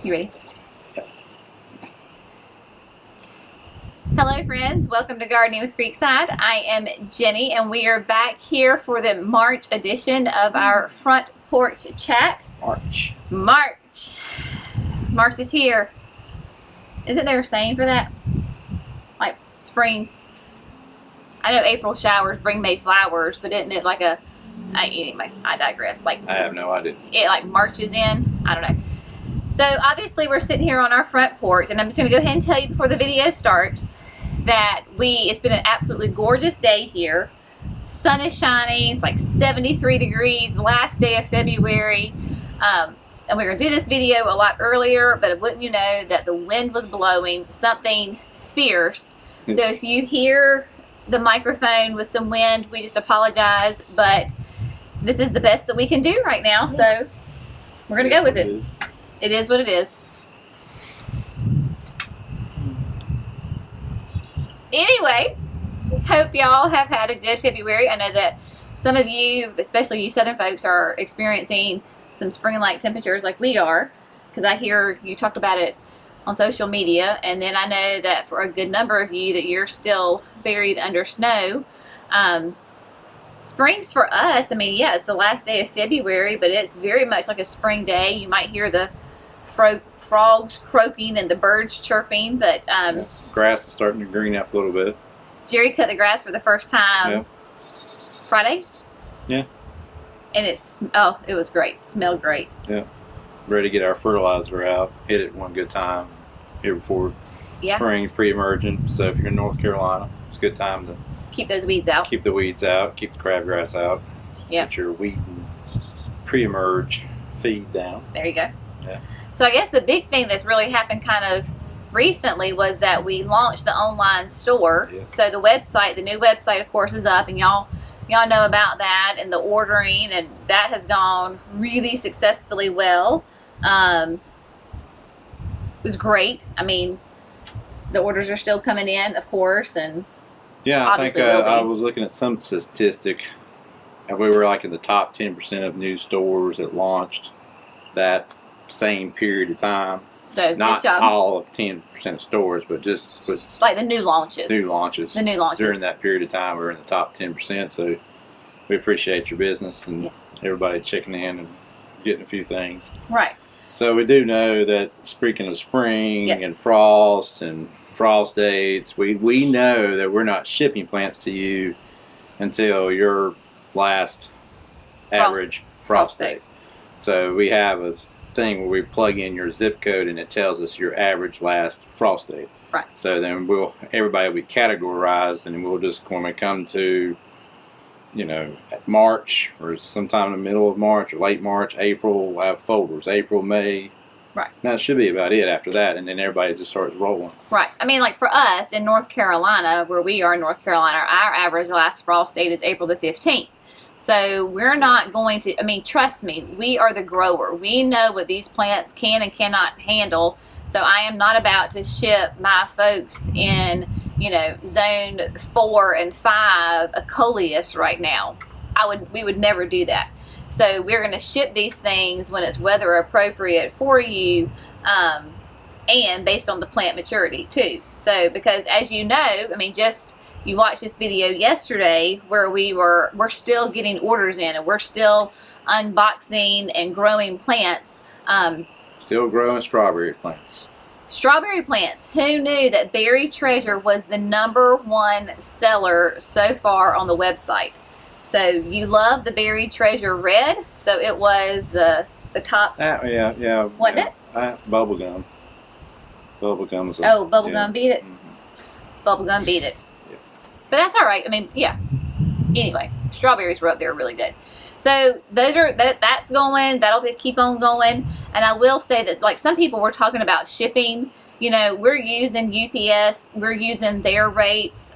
You ready? Hello friends, welcome to Gardening with Creekside. I am Jenny and we are back here for the March edition of our Front Porch Chat. March is here. Isn't there a saying for that? Like spring. I know April showers bring May flowers, but isn't it like a... Anyway, I digress. Like I have no idea. It like marches in. I don't know. So obviously we're sitting here on our front porch, and I'm just going to go ahead and tell you before the video starts that it's been an absolutely gorgeous day here. Sun is shining. It's like 73 degrees, last day of February. And we're going to do this video a lot earlier, but wouldn't you know that the wind was blowing something fierce. So if you hear the microphone with some wind, we just apologize, but this is the best that we can do right now, so we're going to go with it. It is what it is. Anyway, hope y'all have had a good February. I know that some of you, especially you southern folks, are experiencing some spring-like temperatures like we are, because I hear you talk about it on social media, and then I know that for a good number of you that you're still buried under snow. Springs for us, I mean, yeah, it's the last day of February, but it's very much like a spring day. You might hear the frogs croaking and the birds chirping, but grass is starting to green up a little bit. Jerry cut the grass for the first time Friday. Yeah. And it was great. It smelled great. Yeah. Ready to get our fertilizer out. Hit it one good time here before spring, pre-emergent. So if you're in North Carolina, it's a good time to keep those weeds out. Keep the weeds out. Keep the crabgrass out. Yeah. Get your wheat and pre-emerge feed down. There you go. Yeah. So I guess the big thing that's really happened kind of recently was that we launched the online store. Yes. So the website, the new website, of course, is up, and y'all know about that and the ordering, and that has gone really successfully well. It was great. I mean, the orders are still coming in, of course, and yeah, I think I was looking at some statistic, and we were like in the top 10% of new stores that launched that same period of time. So not good job. All of 10% of stores, but just with like the new launches. The new launches during that period of time, we're in the top 10%. So we appreciate your business and everybody checking in and getting a few things. Right. So we do know that, speaking of spring and frost dates, we know that we're not shipping plants to you until your last average frost date. So we have a thing where we plug in your zip code and it tells us your average last frost date. Right. So then everybody will be categorized, and we'll just, when we come to, March or sometime in the middle of March or late March, April, we'll have folders. April, May. Right. That should be about it after that, and then everybody just starts rolling. Right. I mean, like for us in North Carolina, where we are in North Carolina, our average last frost date is April the 15th. So we're not going to, I mean, trust me, we are the grower. We know what these plants can and cannot handle. So I am not about to ship my folks in, zone 4 and 5 a coleus right now. We would never do that. So we're going to ship these things when it's weather appropriate for you, and based on the plant maturity too. So because as you know, I mean, you watched this video yesterday where we're still getting orders in, and we're still unboxing and growing plants. Still growing strawberry plants. Strawberry plants. Who knew that Berry Treasure was the #1 seller so far on the website? So you love the Berry Treasure Red. So it was the top. Yeah. Wasn't it? Bubblegum. Bubblegum was Bubblegum beat it. Mm-hmm. Bubblegum beat it. Yeah. But that's all right. I mean, yeah. Anyway, strawberries were up there really good. So that's going. That'll keep on going. And I will say that, like, some people were talking about shipping. We're using UPS. We're using their rates.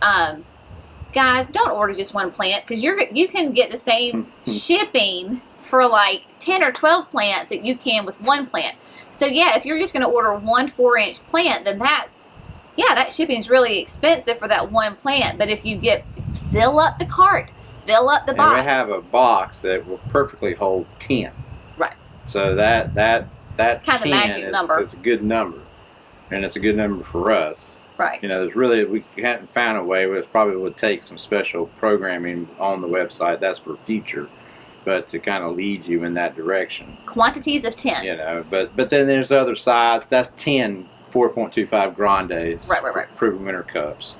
Guys, don't order just one plant, because you can get the same shipping for like 10 or 12 plants that you can with one plant. So yeah, if you're just going to order one 4-inch plant, then that shipping is really expensive for that one plant. But if you fill up the cart, fill up the box. And we have a box that will perfectly hold 10. Right. So that that it's kind of 10 magic number. It's a good number, and it's a good number for us. Right. You know, we hadn't found a way, but it probably would take some special programming on the website. That's for future, but to kind of lead you in that direction. Quantities of 10. You know, but then there's other size. That's 10 4.25 grandes. Right. Proven winter cups.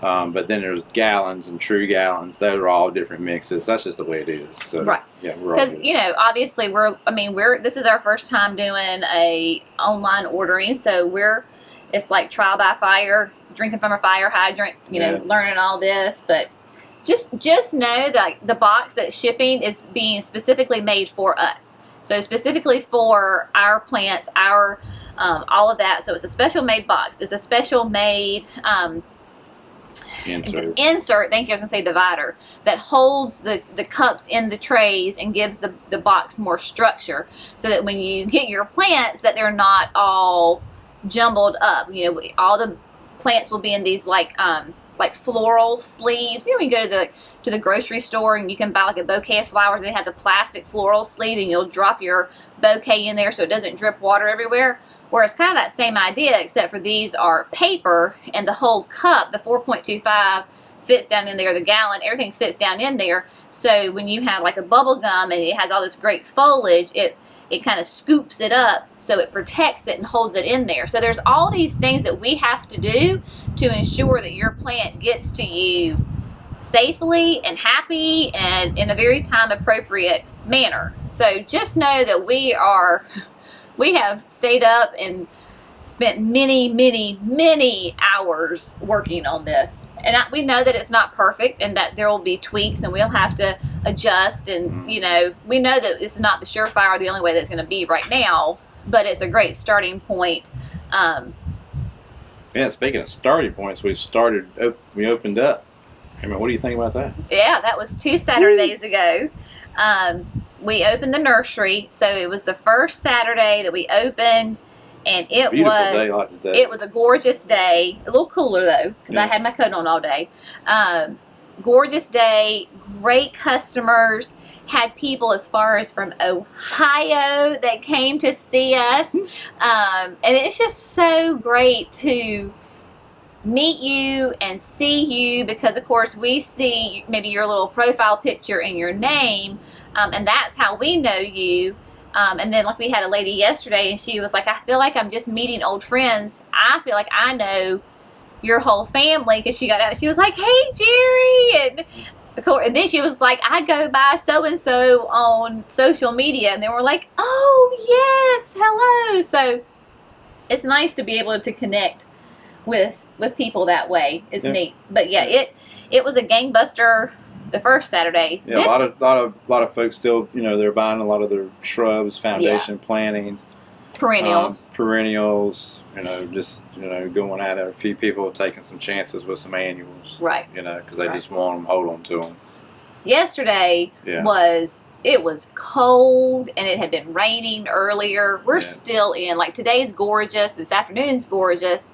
But then there's gallons and true gallons. Those are all different mixes. That's just the way it is. So, right. Yeah, we're all because obviously this is our first time doing a online ordering, so it's like trial by fire, drinking from a fire hydrant. Learning all this, but just know that the box that's shipping is being specifically made for us. So specifically for our plants, our all of that. So it's a special made box. It's a special made insert. Thank you. I was gonna say divider that holds the cups in the trays and gives the box more structure, so that when you get your plants, that they're not all jumbled up. All the plants will be in these like floral sleeves. You go to the grocery store and you can buy like a bouquet of flowers. They have the plastic floral sleeve, and you'll drop your bouquet in there so it doesn't drip water everywhere. Where it's kind of that same idea, except for these are paper, and the whole cup, the 4.25, fits down in there. The gallon, everything fits down in there. So when you have like a bubble gum and it has all this great foliage, it kind of scoops it up so it protects it and holds it in there. So there's all these things that we have to do to ensure that your plant gets to you safely and happy and in a very time appropriate manner. So just know that we have stayed up and spent many hours working on this. And we know that it's not perfect and that there will be tweaks and we'll have to adjust. And, we know that it's not the surefire or the only way that's going to be right now, but it's a great starting point. Yeah, speaking of starting points, we opened up. What do you think about that? Yeah, that was 2 Saturdays ago. We opened the nursery, so it was the first Saturday that we opened, and it was a gorgeous day. A little cooler though, because I had my coat on all day. Gorgeous day, great customers. Had people as far as from Ohio that came to see us, and it's just so great to meet you and see you, because of course we see maybe your little profile picture and your name. And that's how we know you. And then like we had a lady yesterday and she was like, I feel like I'm just meeting old friends. I feel like I know your whole family, because she got out. She was like, hey, Jerry. And then she was like, I go by so-and-so on social media. And then we're like, oh, yes, hello. So it's nice to be able to connect with people that way. It's neat. But yeah, it was a gangbuster the first Saturday. Yeah, a lot of folks still, they're buying a lot of their shrubs, foundation plantings, perennials, just going at it. A few people have taken some chances with some annuals, right? Because they just want them, hold on to them. Yesterday was cold and it had been raining earlier. We're still in, like, today's gorgeous, this afternoon's gorgeous,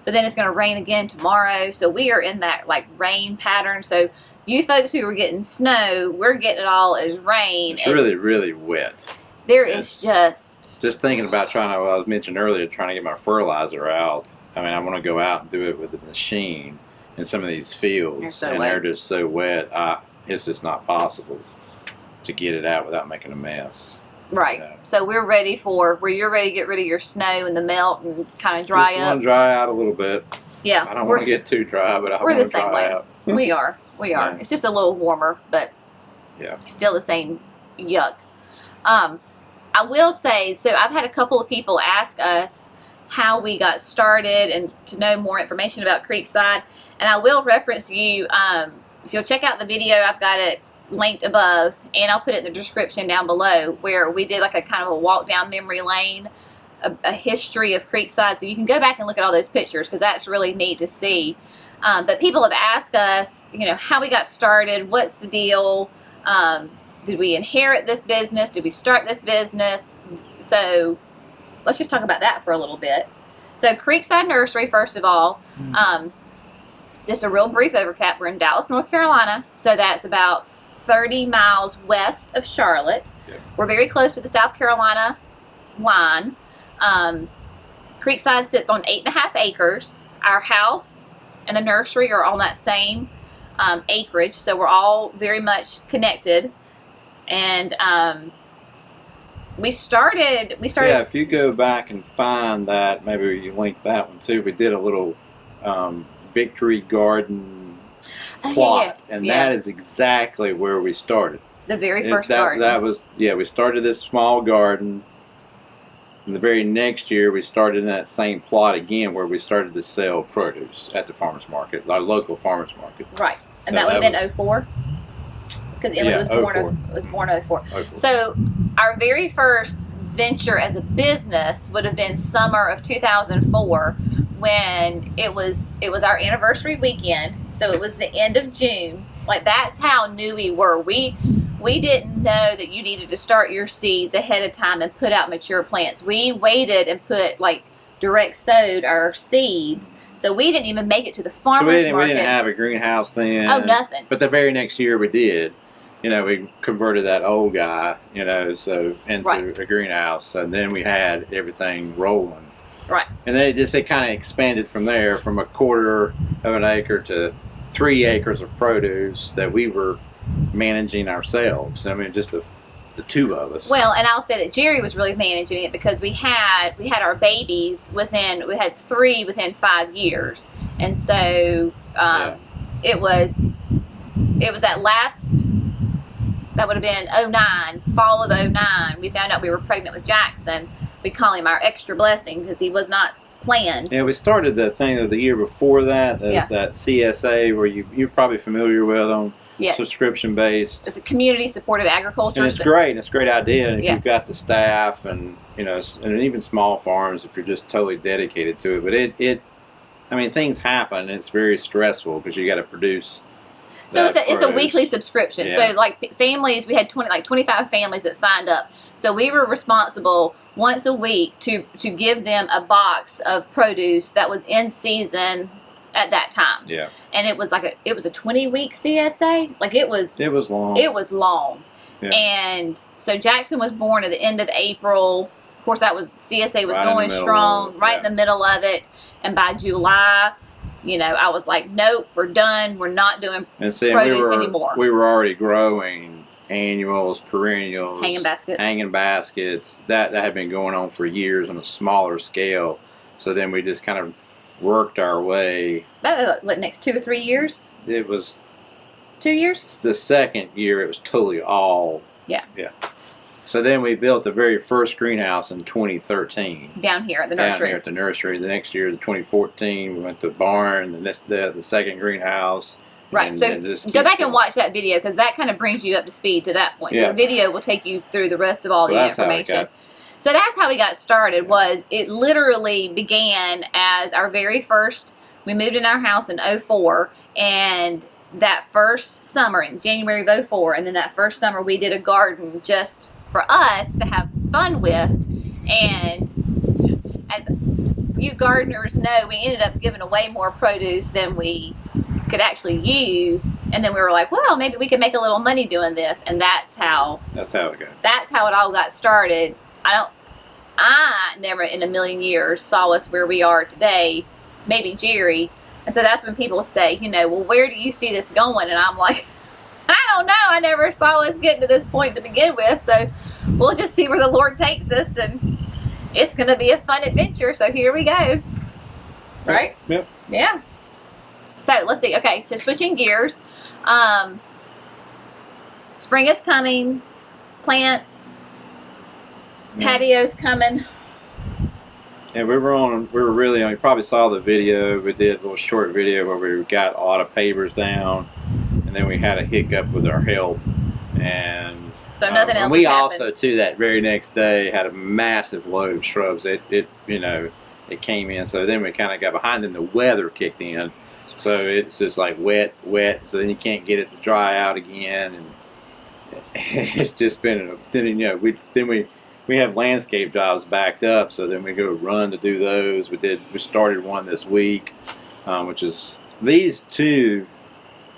but then it's going to rain again tomorrow. So we are in that like rain pattern. So you folks who were getting snow, we're getting it all as rain. It's really, really wet. Is just thinking about I mentioned earlier, trying to get my fertilizer out. I want to go out and do it with the machine in some of these fields, they're just so wet. It's just not possible to get it out without making a mess. Right. So we're ready you're ready to get rid of your snow and the melt and kind of dry up. Just want to dry out a little bit. Yeah. I don't want to get too dry, but I want to dry out. We are. Yeah. It's just a little warmer, but still the same yuck. I will say, so I've had a couple of people ask us how we got started and to know more information about Creekside. And I will reference you, if you'll check out the video, I've got it linked above, and I'll put it in the description down below, where we did like a kind of a walk down memory lane, a history of Creekside. So you can go back and look at all those pictures, because that's really neat to see. But people have asked us, how we got started, what's the deal, did we inherit this business, did we start this business? So let's just talk about that for a little bit. So Creekside Nursery, first of all, just a real brief overcap. We're in Dallas, North Carolina, so that's about 30 miles west of Charlotte. We're very close to the South Carolina line. Creekside sits on 8.5 acres. Our house and the nursery are on that same acreage, so we're all very much connected. And we started. Yeah, if you go back and find that, maybe you link that one too. We did a little victory garden plot, and that is exactly where we started. The very first garden. That was, we started this small garden. And the very next year, we started in that same plot again, where we started to sell produce at the farmers market, our local farmers market. Right, and so that would have been 04, because Emily was born 04. So our very first venture as a business would have been summer of 2004, when it was our anniversary weekend. So it was the end of June. Like, that's how new we were. We didn't know that you needed to start your seeds ahead of time and put out mature plants. We waited and put, like, direct sowed our seeds. So we didn't even make it to the farmer's market. We didn't have a greenhouse then. Oh, nothing. But the very next year we did. We converted that old guy, into a greenhouse. So then we had everything rolling. Right. And then it kind of expanded from there, from 1/4 of an acre to 3 acres of produce that we were managing ourselves. I mean, just the two of us. Well, and I'll say that Jerry was really managing it, because we had our babies we had 3 within 5 years, and so it was that would have been 09, fall of 09. We found out we were pregnant with Jackson. We call him our extra blessing, because he was not planned. Yeah, we started the thing of the year before that, that CSA, where you're probably familiar with them. Yeah. Subscription based. It's a community supported agriculture. And it's great. It's a great idea. And if you've got the staff and and even small farms, if you're just totally dedicated to it. But things happen. It's very stressful, because you got to produce. So it's a weekly subscription. Yeah. So like families, we had 25 families that signed up. So we were responsible once a week to give them a box of produce that was in season at that time. Yeah. And it was a 20-week CSA. Like, it was long. It was long. Yeah. And so Jackson was born at the end of April. Of course, CSA was going strong, right in the middle of it. And by July, I was like, nope, we're done. We're not doing produce anymore. We were already growing annuals, perennials, hanging baskets. That had been going on for years on a smaller scale. So then we just kind of worked our way. Next 2 or 3 years? It was 2 years? The second year, it was totally all. Yeah. So then we built the very first greenhouse in 2013. Down here at the nursery. Down here at the nursery. The next year, 2014, we went to the barn. The second greenhouse. Right. So go back and watch that video, because that kind of brings you up to speed to that point. So the video will take you through the rest of all the information. So that's how we got started. It literally began as our very first. We moved in our house in 04, and that first summer in January of 04, and then that first summer we did a garden just for us to have fun with. And as you gardeners know, we ended up giving away more produce than we could actually use, and then we were like, well, maybe we could make a little money doing this, and that's how it goes. That's how it all got started. I never in a million years saw us where we are today, maybe Jerry. And so that's when people say, well, where do you see this going? And I'm like, I don't know. I never saw us getting to this point to begin with. So we'll just see where the Lord takes us, and it's going to be a fun adventure. So here we go. Right? Yep. Yeah. So let's see. Okay, so switching gears. Spring is coming. Plants. Patio's coming. And we were really on. You probably saw the video. We did a little short video where we got a lot of pavers down, and then we had a hiccup with our help, and so nothing else. And we also too that very next day had a massive load of shrubs. It came in. So then we kind of got behind. Then the weather kicked in, so it's just like wet. So then you can't get it to dry out again, and it's just been. We have landscape jobs backed up, so then we go run to do those. We started one this week, which is these two.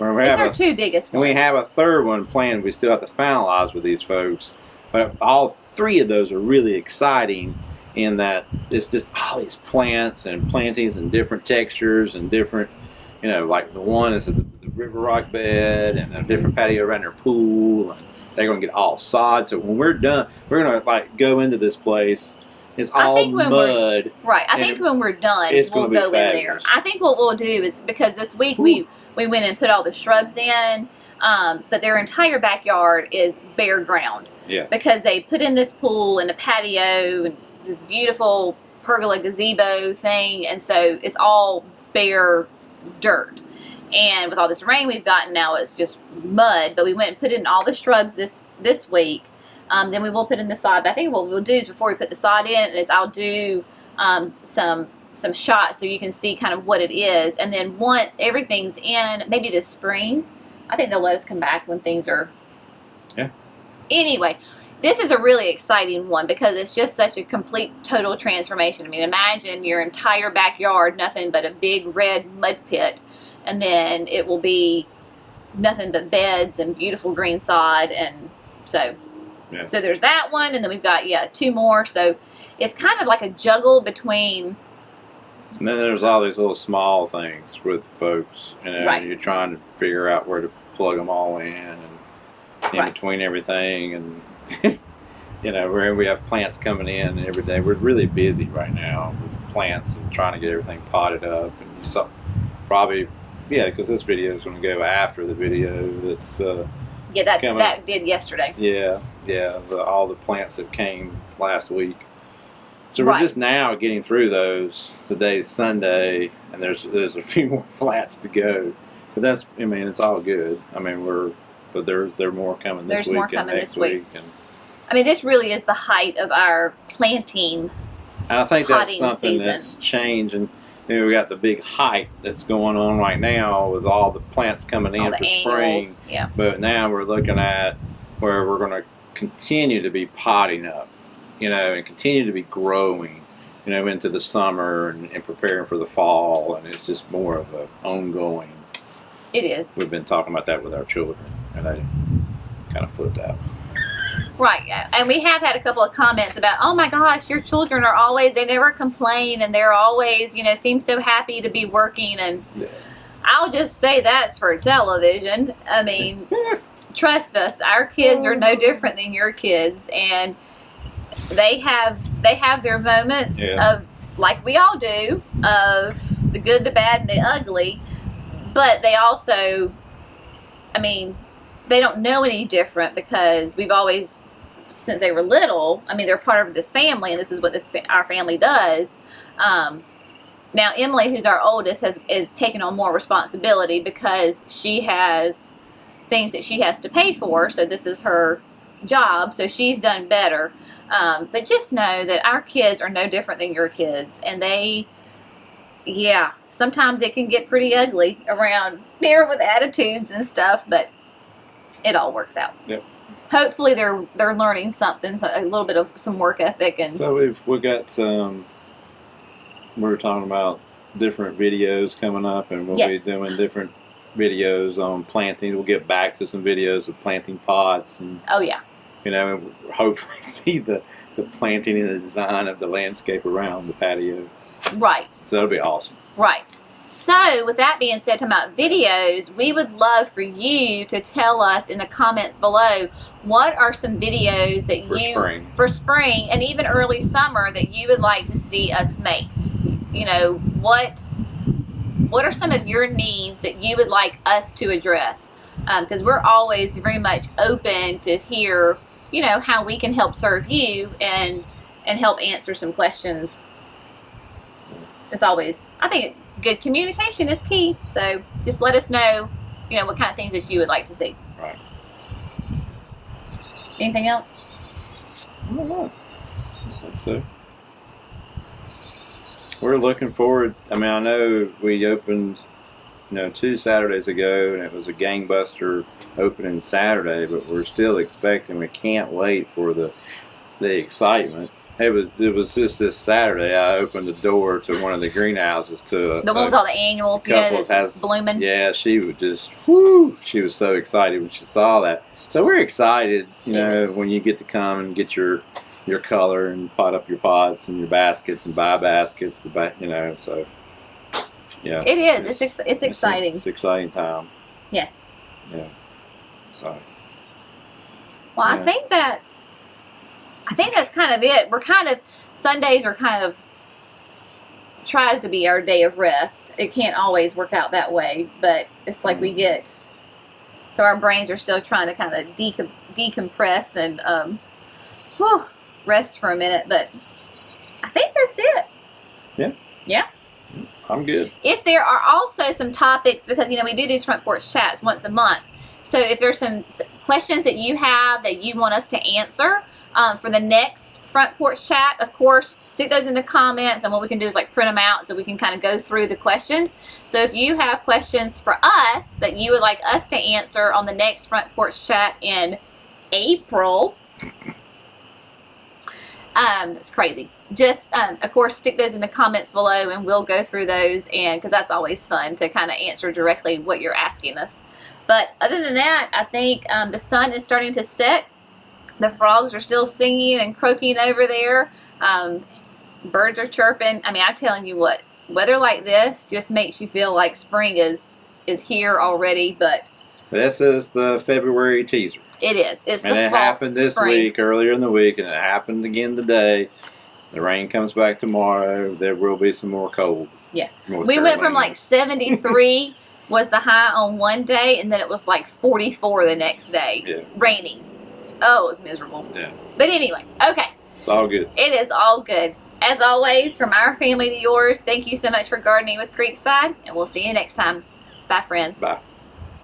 These are our 2 biggest ones. And we have a third one planned. We still have to finalize with these folks, but all 3 of those are really exciting in that it's just all these plants and plantings and different textures and different, like the one is the river rock bed and a different patio around their pool. And they're going to get all sod. So when we're done, we're going to go into this place. It's all mud. Right. I think when we're done, we'll go in there. I think what we'll do is, because this week we went and put all the shrubs in, but their entire backyard is bare ground. Yeah. Because they put in this pool and a patio and this beautiful pergola gazebo thing, and so it's all bare dirt. And with all this rain we've gotten now, it's just mud. But we went and put in all the shrubs this week. Then we will put in the sod. But I think what we'll do is, before we put the sod in, is I'll do some shots so you can see kind of what it is. And then once everything's in, maybe this spring, I think they'll let us come back when things are. Yeah. Anyway, this is a really exciting one because it's just such a complete, total transformation. I mean, imagine your entire backyard, nothing but a big red mud pit. And then it will be nothing but beds and beautiful green sod. And so there's that one. And then we've got, 2 more. So it's kind of like a juggle between. And then there's all these little small things with folks. Right. You're trying to figure out where to plug them all in and in between everything. And, we have plants coming in every day. We're really busy right now with plants and trying to get everything potted up. And you saw probably. Yeah, because this video is going to go after the video that's that did yesterday. Yeah, all the plants that came last week. So we're just now getting through those. Today's Sunday, and there's a few more flats to go. But it's all good. But there's more coming this week. There's more coming this week. And this really is the height of our planting. I think that's something season. That's changing. We got the big height that's going on right now with all the plants coming in for spring. Yeah. But now we're looking at where we're going to continue to be potting up, and continue to be growing, into the summer and preparing for the fall. And it's just more of an ongoing. It is. We've been talking about that with our children, and they kind of flipped out. Right, and we have had a couple of comments about, oh my gosh, your children are always, they never complain, and they're always, seem so happy to be working, and I'll just say that's for television. Trust us, our kids are no different than your kids, and they have their moments of, like we all do, of the good, the bad, and the ugly, but they also, they don't know any different because we've always, since they were little, they're part of this family, and this is what our family does. Now, Emily, who's our oldest, is taking on more responsibility because she has things that she has to pay for, so this is her job, so she's done better. But just know that our kids are no different than your kids, and sometimes it can get pretty ugly around there with attitudes and stuff, but it all works out. Yep. Hopefully they're learning something, a little bit of some work ethic. And so we've got some. We're talking about different videos coming up, and we'll be doing different videos on planting. We'll get back to some videos of planting pots, and and hopefully see the planting and the design of the landscape around the patio. Right. So that'll be awesome. Right. So, with that being said, talking about videos, we would love for you to tell us in the comments below what are some videos that for spring and even early summer that you would like to see us make. What are some of your needs that you would like us to address? Because we're always very much open to hear, how we can help serve you and help answer some questions. It's always, I think, good communication is key. So just let us know, what kind of things that you would like to see. Right. Anything else? I don't know. I think so. We're looking forward. I know we opened, 2 Saturdays ago, and it was a gangbuster opening Saturday, but we're still expecting. We can't wait for the excitement. It was just this Saturday. I opened the door to one of the greenhouses to the one with all the annuals, that's blooming. Yeah, she was just whoo. She was so excited when she saw that. So we're excited, when you get to come and get your color and pot up your pots and your baskets and buy baskets. So yeah, it is. It's exciting. It's an exciting time. Yes. Yeah. So. Well, I think that's kind of it. Sundays are kind of tries to be our day of rest. It can't always work out that way, but it's like so our brains are still trying to kind of decompress and rest for a minute, but I think that's it. Yeah. Yeah. I'm good. If there are also some topics, because we do these front porch chats once a month, so if there's some questions that you have that you want us to answer for the next front porch chat, of course, stick those in the comments, and what we can do is print them out so we can kind of go through the questions. So if you have questions for us that you would like us to answer on the next front porch chat in April, it's crazy. Just, of course, stick those in the comments below, and we'll go through those, and because that's always fun to kind of answer directly what you're asking us. But other than that, I think the sun is starting to set. The frogs are still singing and croaking over there. Birds are chirping. I mean, I'm telling you what, weather like this just makes you feel like spring is here already. But this is the February teaser. It is. It's and the it happened this week, earlier in the week, and it happened again today. The rain comes back tomorrow. There will be some more cold. Yeah. We went from 73 was the high on one day, and then it was 44 the next day. Yeah. Raining. Oh, it was miserable. Yeah. But anyway, okay. It's all good. It is all good. As always, from our family to yours, thank you so much for gardening with Creekside, and we'll see you next time. Bye, friends. Bye.